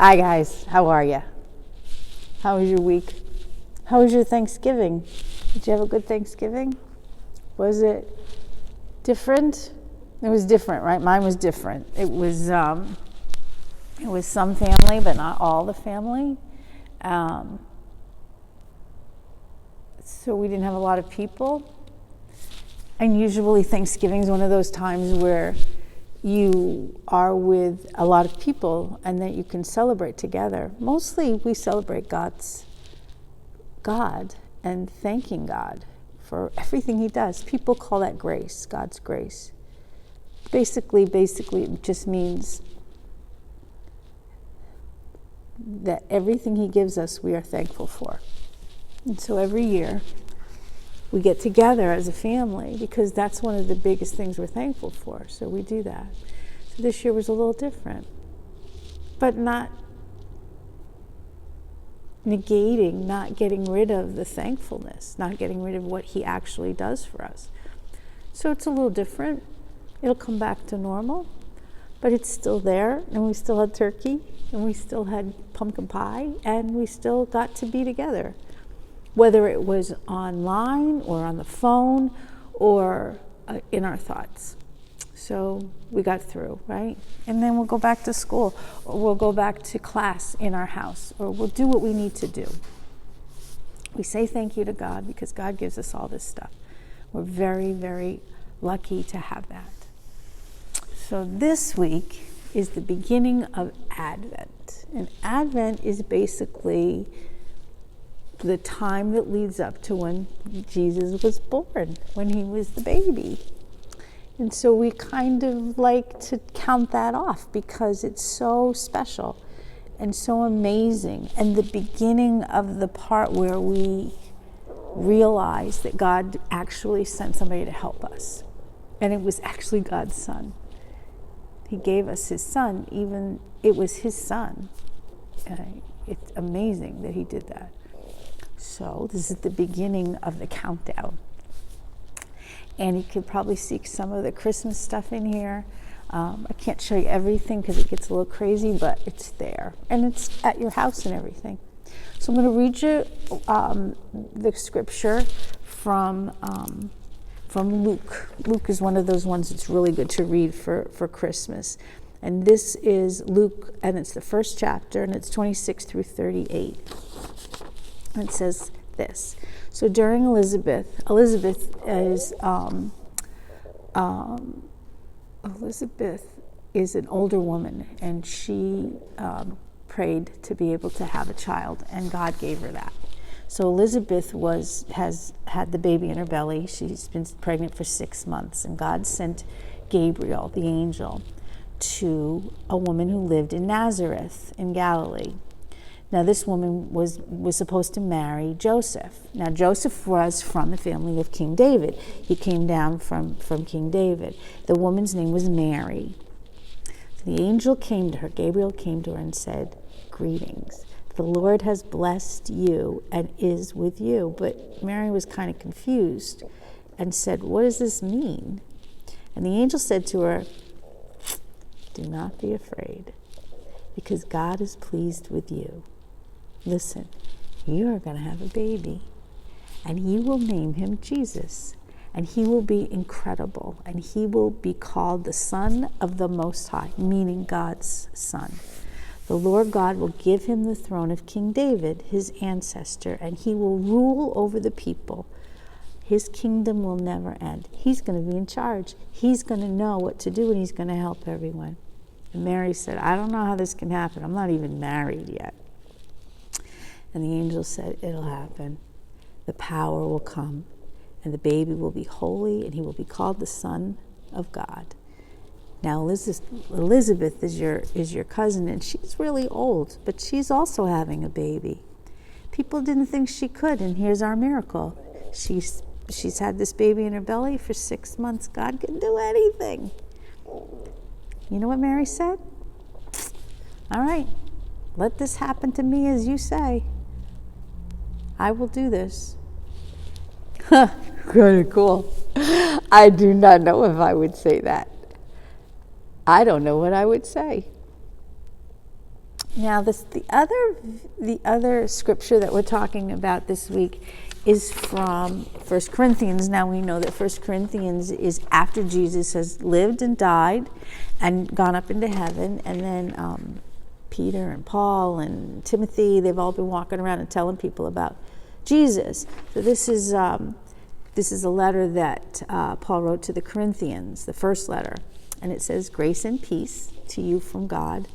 Hi guys, how are you? How was your week? How was your Thanksgiving? Did you have a good Thanksgiving? Was it different? It was different, right? Mine was different. It was some family, but not all the family. So we didn't have a lot of people. And usually Thanksgiving is one of those times where you are with a lot of people and that you can celebrate together. Mostly we celebrate God and thanking God for everything he does. People call that grace, God's grace. Basically it just means that everything he gives us we are thankful for. And so every year we get together as a family because that's one of the biggest things we're thankful for. So we do that. So this year was a little different, but not negating, not getting rid of the thankfulness, not getting rid of what he actually does for us. So it's a little different. It'll come back to normal, but it's still there, and we still had turkey, and we still had pumpkin pie, and we still got to be together. Whether it was online or on the phone or in our thoughts. So we got through, right? And then we'll go back to school, or we'll go back to class in our house, or we'll do what we need to do. We say thank you to God because God gives us all this stuff. We're very, very lucky to have that. So this week is the beginning of Advent. And Advent is basically the time that leads up to when Jesus was born, when he was the baby. And so we kind of like to count that off because it's so special and so amazing. And the beginning of the part where we realize that God actually sent somebody to help us. And it was actually God's son. He gave us his son, even it was his son. It's amazing that he did that. So this is the beginning of the countdown. And you can probably see some of the Christmas stuff in here. I can't show you everything because it gets a little crazy, but it's there. And it's at your house and everything. So I'm going to read you the scripture from Luke. Luke is one of those ones that's really good to read for Christmas. And this is Luke, and it's the first chapter, and it's 26 through 38. It says this. So during Elizabeth is an older woman, and she prayed to be able to have a child, and God gave her that. So Elizabeth has had the baby in her belly. She's been pregnant for 6 months, and God sent Gabriel, the angel, to a woman who lived in Nazareth in Galilee. Now, this woman was supposed to marry Joseph. Now, Joseph was from the family of King David. He came down from King David. The woman's name was Mary. So the angel came to her, Gabriel came to her and said, "Greetings. The Lord has blessed you and is with you." But Mary was kind of confused and said, "What does this mean?" And the angel said to her, "Do not be afraid, because God is pleased with you. Listen, you are going to have a baby, and you will name him Jesus, and he will be incredible, and he will be called the Son of the Most High," meaning God's son. "The Lord God will give him the throne of King David, his ancestor, and he will rule over the people. His kingdom will never end." He's going to be in charge. He's going to know what to do, and he's going to help everyone. And Mary said, "I don't know how this can happen. I'm not even married yet." And the angel said, "It'll happen. The power will come, and the baby will be holy, and he will be called the Son of God." Now, Elizabeth is your cousin, and she's really old, but she's also having a baby. People didn't think she could, and here's our miracle. She's had this baby in her belly for 6 months. God can do anything. You know what Mary said? "All right, let this happen to me as you say. I will do this." Kind of cool. I do not know if I would say that. I don't know what I would say. Now, the other scripture that we're talking about this week is from 1 Corinthians. Now we know that 1 Corinthians is after Jesus has lived and died and gone up into heaven, and then Peter and Paul and Timothy, they've all been walking around and telling people about Jesus. So this is a letter that Paul wrote to the Corinthians, the first letter, and it says, "Grace and peace to you from God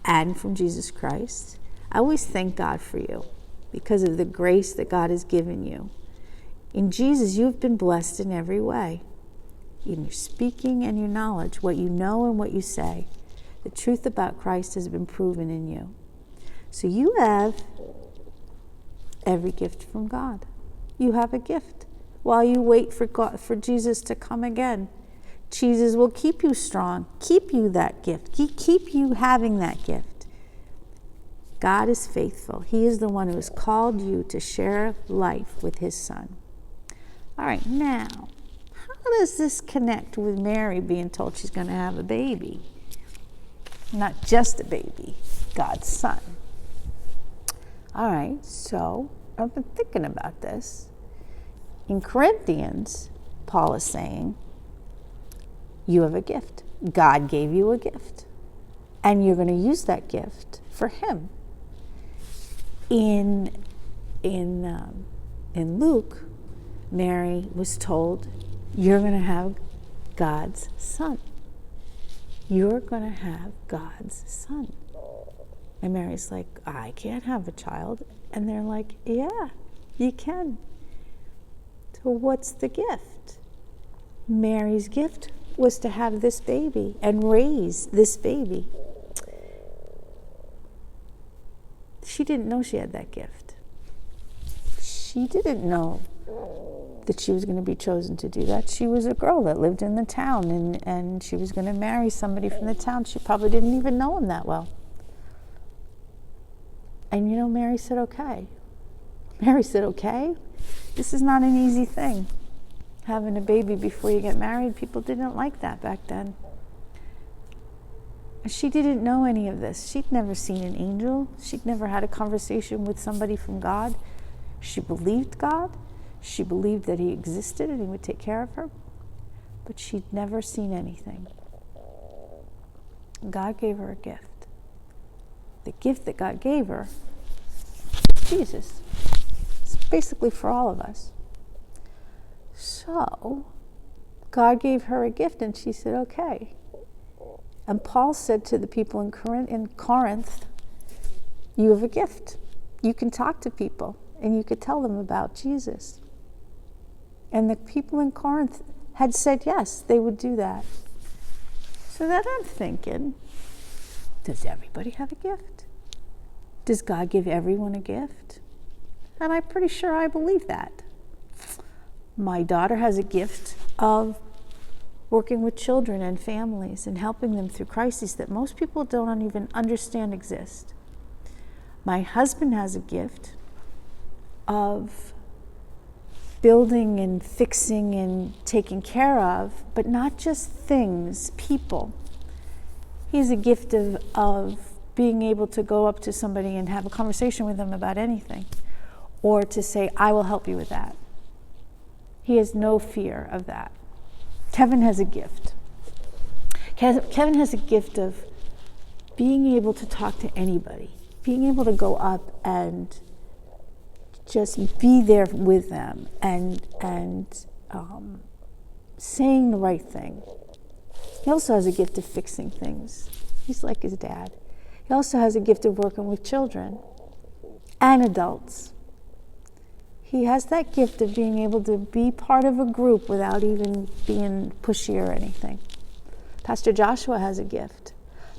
and from Jesus Christ." I always thank God for you because of the grace that God has given you. In Jesus, you've been blessed in every way, in your speaking and your knowledge, what you know and what you say. The truth about Christ has been proven in you. So you have every gift from God. You have a gift. While you wait for Jesus to come again, Jesus will keep you strong, keep you that gift, keep you having that gift. God is faithful. He is the one who has called you to share life with his Son. All right, now, how does this connect with Mary being told she's going to have a baby? Not just a baby, God's Son. All right, so I've been thinking about this. In Corinthians, Paul is saying, you have a gift. God gave you a gift. And you're going to use that gift for him. In Luke, Mary was told, you're going to have God's Son. You're going to have God's Son. And Mary's like, I can't have a child. And they're like, yeah, you can. So what's the gift? Mary's gift was to have this baby and raise this baby. She didn't know she had that gift. She didn't know that she was going to be chosen to do that. She was a girl that lived in the town, and she was going to marry somebody from the town. She probably didn't even know him that well. And you know, Mary said, okay. Mary said, okay? This is not an easy thing. Having a baby before you get married, people didn't like that back then. She didn't know any of this. She'd never seen an angel. She'd never had a conversation with somebody from God. She believed God. She believed that he existed and he would take care of her. But she'd never seen anything. God gave her a gift. The gift that God gave her is Jesus. It's basically for all of us. So, God gave her a gift and she said, okay. And Paul said to the people in Corinth, you have a gift. You can talk to people and you could tell them about Jesus. And the people in Corinth had said yes, they would do that. So then I'm thinking, does everybody have a gift? Does God give everyone a gift? And I'm pretty sure I believe that. My daughter has a gift of working with children and families and helping them through crises that most people don't even understand exist. My husband has a gift of building and fixing and taking care of, but not just things, people. He has a gift of being able to go up to somebody and have a conversation with them about anything, or to say, I will help you with that. He has no fear of that. Kevin has a gift. Kevin has a gift of being able to talk to anybody, being able to go up and just be there with them and saying the right thing. He also has a gift of fixing things. He's like his dad. He also has a gift of working with children and adults. He has that gift of being able to be part of a group without even being pushy or anything. Pastor Joshua has a gift.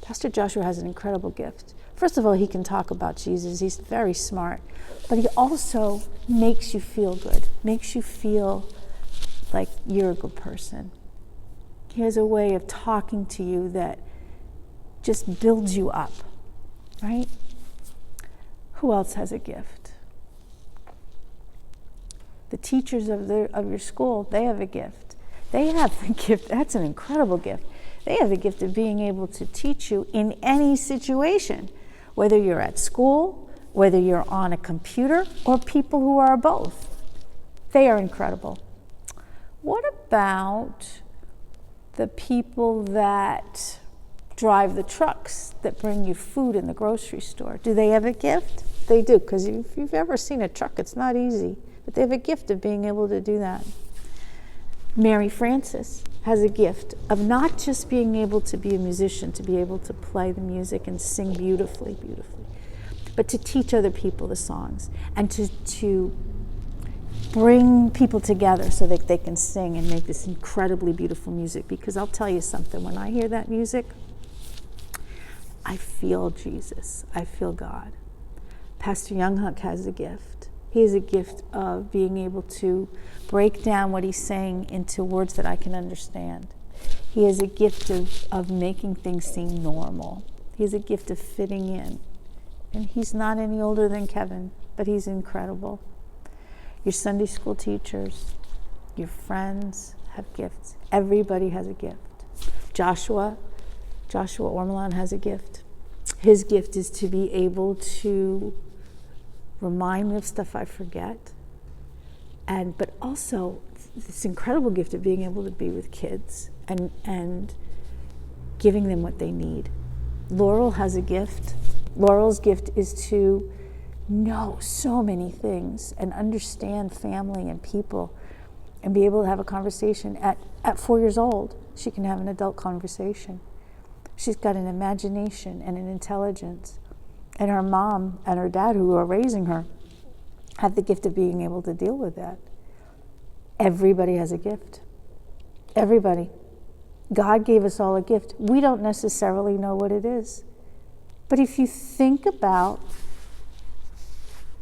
Pastor Joshua has an incredible gift. First of all, he can talk about Jesus. He's very smart. But he also makes you feel good, makes you feel like you're a good person. He has a way of talking to you that just builds you up, right? Who else has a gift? The teachers of your school, they have a gift. They have the gift, that's an incredible gift. They have the gift of being able to teach you in any situation, whether you're at school, whether you're on a computer, or people who are both. They are incredible. What about the people that drive the trucks that bring you food in the grocery store? Do they have a gift? They do, because if you've ever seen a truck, it's not easy. But they have a gift of being able to do that. Mary Frances has a gift of not just being able to be a musician, to be able to play the music and sing beautifully, but to teach other people the songs and to bring people together so that they can sing and make this incredibly beautiful music. Because I'll tell you something, when I hear that music, I feel Jesus, I feel God. Pastor Younghook has a gift. He has a gift of being able to break down what he's saying into words that I can understand. He has a gift of making things seem normal. He has a gift of fitting in. And he's not any older than Kevin, but he's incredible. Your Sunday school teachers, your friends have gifts. Everybody has a gift. Joshua Ormelon has a gift. His gift is to be able to remind me of stuff I forget, but also this incredible gift of being able to be with kids and giving them what they need. Laurel has a gift. Laurel's gift is to know so many things and understand family and people and be able to have a conversation. At 4 years old, she can have an adult conversation. She's got an imagination and an intelligence. And her mom and her dad, who are raising her, have the gift of being able to deal with that. Everybody has a gift. Everybody. God gave us all a gift. We don't necessarily know what it is. But if you think about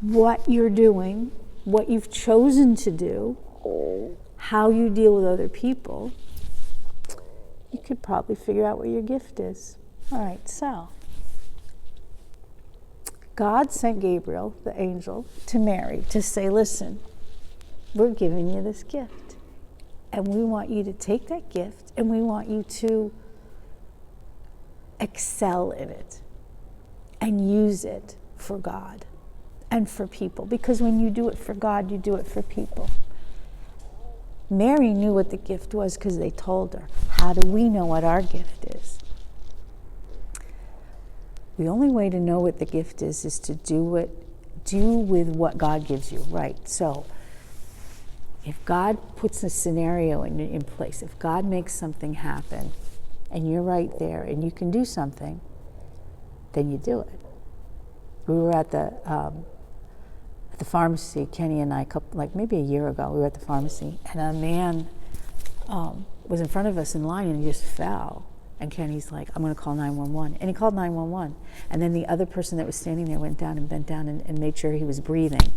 what you're doing, what you've chosen to do, how you deal with other people, you could probably figure out what your gift is. All right, so God sent Gabriel, the angel, to Mary to say, listen, we're giving you this gift. And we want you to take that gift and we want you to excel in it and use it for God and for people. Because when you do it for God, you do it for people. Mary knew what the gift was because they told her. How do we know what our gift is? The only way to know what the gift is to do with what God gives you, right? So if God puts a scenario in place, if God makes something happen and you're right there and you can do something, then you do it. We were at the pharmacy, Kenny and I, maybe a year ago, we were at the pharmacy and a man was in front of us in line and he just fell. And Kenny's like, I'm going to call 911. And he called 911. And then the other person that was standing there went down and bent down and made sure he was breathing.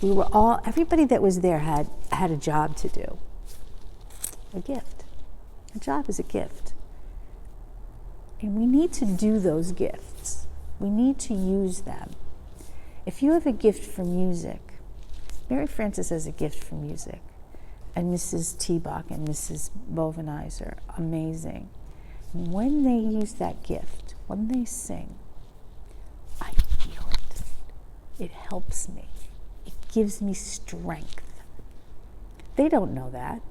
Everybody that was there had a job to do. A gift. A job is a gift. And we need to do those gifts. We need to use them. If you have a gift for music, Mary Frances has a gift for music. And Mrs. T-Bach and Mrs. Bovenizer, amazing. When they use that gift, when they sing, I feel it. It helps me. It gives me strength. They don't know that.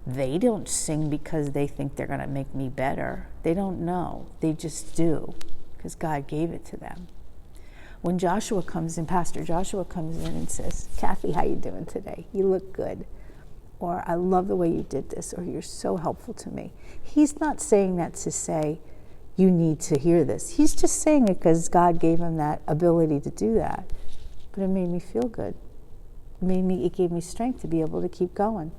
They don't sing because they think they're going to make me better. They don't know. They just do because God gave it to them. When Joshua comes in, Pastor Joshua comes in and says, Kathy, how you doing today? You look good. Or I love the way you did this, or you're so helpful to me. He's not saying that to say, you need to hear this. He's just saying it because God gave him that ability to do that. But it made me feel good. It gave me strength to be able to keep going.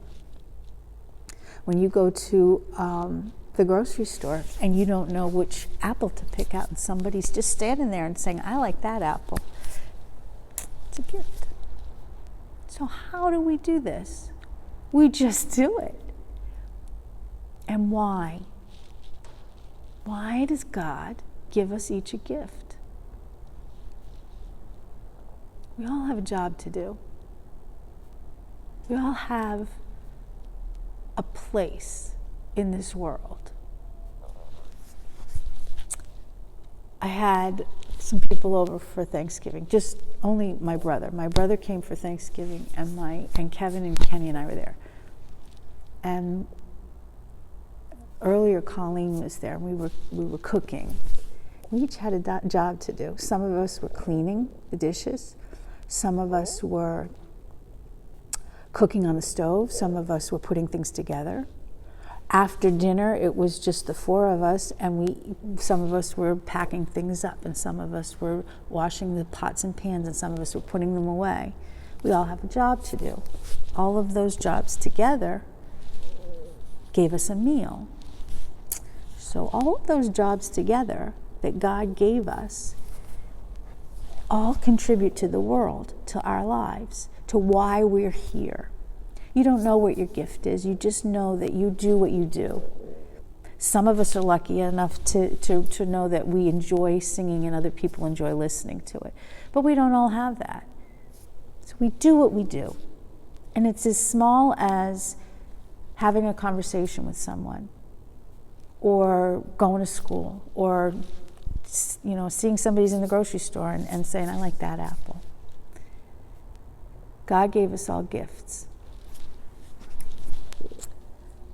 When you go to the grocery store and you don't know which apple to pick out and somebody's just standing there and saying, I like that apple, it's a gift. So how do we do this? We just do it. And why? Why does God give us each a gift? We all have a job to do. We all have a place in this world. I had some people over for Thanksgiving, just only my brother. My brother came for Thanksgiving, and Kevin and Kenny and I were there. And earlier, Colleen was there, and we were cooking. We each had a job to do. Some of us were cleaning the dishes. Some of us were cooking on the stove. Some of us were putting things together. After dinner, it was just the four of us, and some of us were packing things up, and some of us were washing the pots and pans, and some of us were putting them away. We all have a job to do. All of those jobs together gave us a meal. So all of those jobs together that God gave us all contribute to the world, to our lives, to why we're here. You don't know what your gift is. You just know that you do what you do. Some of us are lucky enough to know that we enjoy singing and other people enjoy listening to it. But we don't all have that. So we do what we do. And it's as small as having a conversation with someone, or going to school, or seeing somebody's in the grocery store and saying, I like that apple. God gave us all gifts.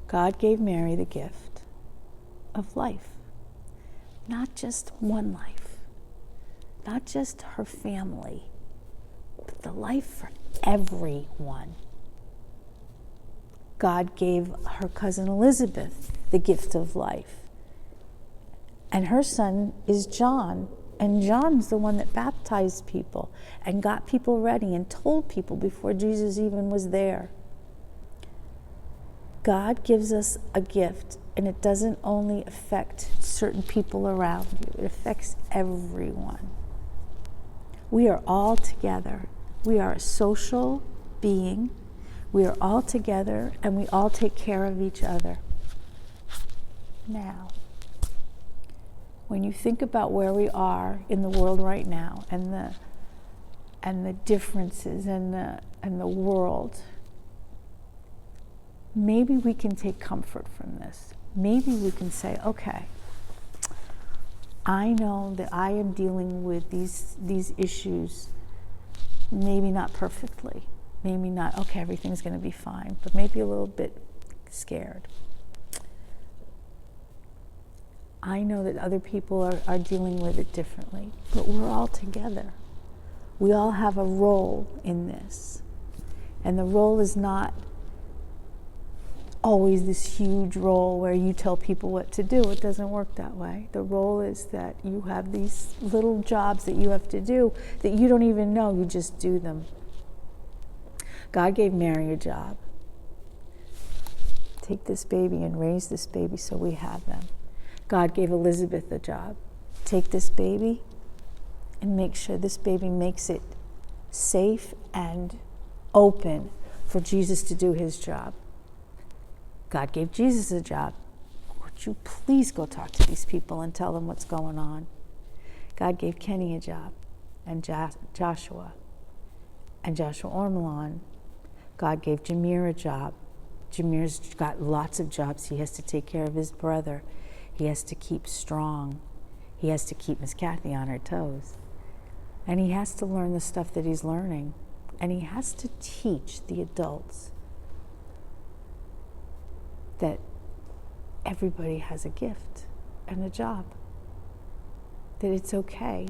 God gave Mary the gift of life. Not just one life, not just her family, but the life for everyone. God gave her cousin Elizabeth the gift of life. And her son is John. And John's the one that baptized people and got people ready and told people before Jesus even was there. God gives us a gift, and it doesn't only affect certain people around you. It affects everyone. We are all together. We are a social being. We are all together, and we all take care of each other. Now, when you think about where we are in the world right now, and the differences and the world, maybe we can take comfort from this. Maybe we can say, okay, I know that I am dealing with these issues, maybe not perfectly, maybe not, okay, everything's going to be fine, but maybe a little bit scared. I know that other people are dealing with it differently, but we're all together. We all have a role in this. And the role is not always this huge role where you tell people what to do. It doesn't work that way. The role is that you have these little jobs that you have to do that you don't even know, you just do them. God gave Mary a job. Take this baby and raise this baby so we have them. God gave Elizabeth a job. Take this baby and make sure this baby makes it safe and open for Jesus to do his job. God gave Jesus a job. Would you please go talk to these people and tell them what's going on? God gave Kenny a job, and Joshua Ormelon. God gave Jameer a job. Jameer's got lots of jobs. He has to take care of his brother. He has to keep strong. He has to keep Miss Kathy on her toes. And he has to learn the stuff that he's learning. And he has to teach the adults that everybody has a gift and a job. That it's okay.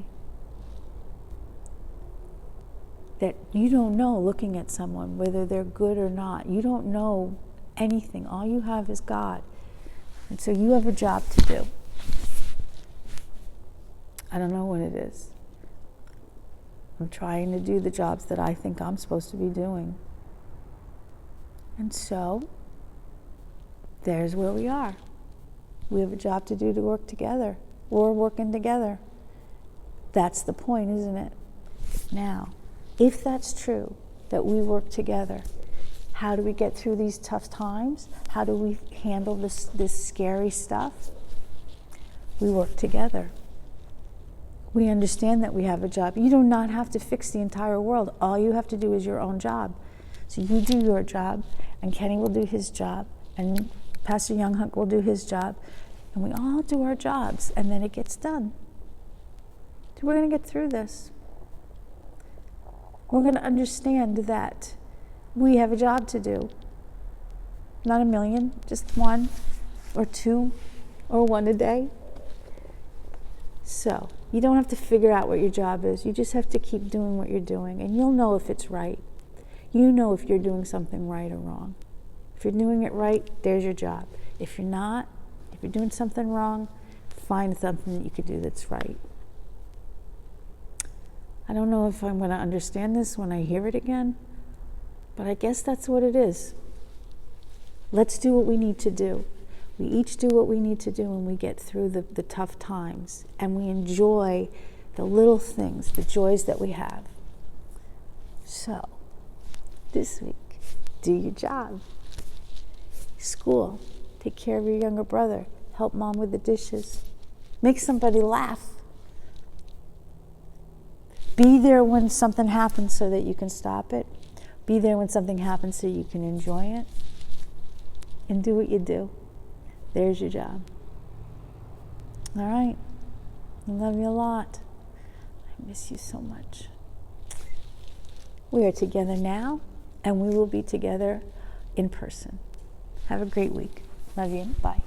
That you don't know, looking at someone, whether they're good or not. You don't know anything. All you have is God. And so you have a job to do. I don't know what it is. I'm trying to do the jobs that I think I'm supposed to be doing. And so, there's where we are. We have a job to do to work together. We're working together. That's the point, isn't it? Now, if that's true, that we work together, how do we get through these tough times? How do we handle this scary stuff? We work together. We understand that we have a job. You do not have to fix the entire world. All you have to do is your own job. So you do your job, and Kenny will do his job, and Pastor Younghunk will do his job, and we all do our jobs, and then it gets done. We're going to get through this. We're going to understand that we have a job to do. Not a million, just one or two or one a day. So you don't have to figure out what your job is. You just have to keep doing what you're doing, and you'll know if it's right. You know if you're doing something right or wrong. If you're doing it right, there's your job. If you're not, if you're doing something wrong, find something that you could do that's right. I don't know if I'm going to understand this when I hear it again, but I guess that's what it is. Let's do what we need to do. We each do what we need to do, and we get through the tough times, and we enjoy the little things, the joys that we have. So, this week, do your job. School, take care of your younger brother, help mom with the dishes, make somebody laugh. Be there when something happens so that you can stop it. Be there when something happens so you can enjoy it. And do what you do. There's your job. All right. I love you a lot. I miss you so much. We are together now, and we will be together in person. Have a great week. Love you. Bye.